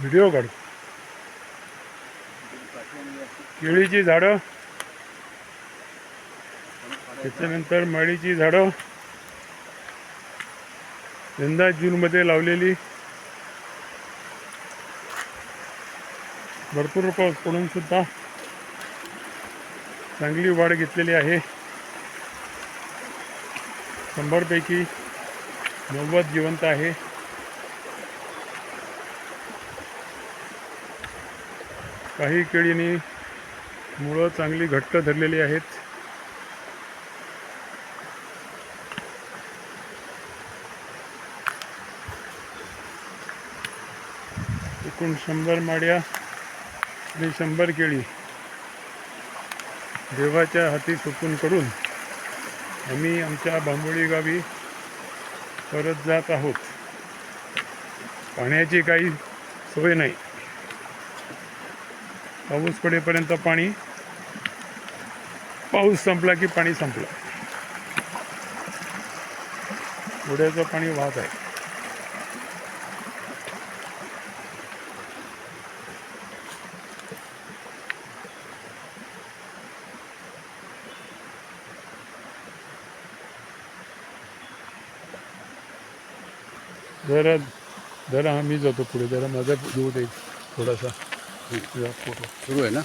Video काढ. केळीची झाडं, त्याच्यानंतर माळीची झाडं यंदा जूनमध्ये लावलेली. भरपूर पाऊस पडून सुद्धा चांगली वाढ घेतलेली आहे. 100 पैकी 90 जिवंत आहे. काही केळीनी मुळं चांगली घट्ट धरलेली आहेत. एकूण 100 माड्या आणि 100 केळी देवाच्या हाती सुपून करून आम्ही आमच्या बांबोळी गावी परत जात आहोत. पाण्याची काही सोय नाही. पाऊस पडेपर्यंत पाणी, पाऊस संपला की पाणी संपलं. ओढ्याचं पाणी वाहत आहे. जरा आम्ही जातो पुढे. जरा माझा देऊ दे थोडासा फोटो. सुरू आहे ना.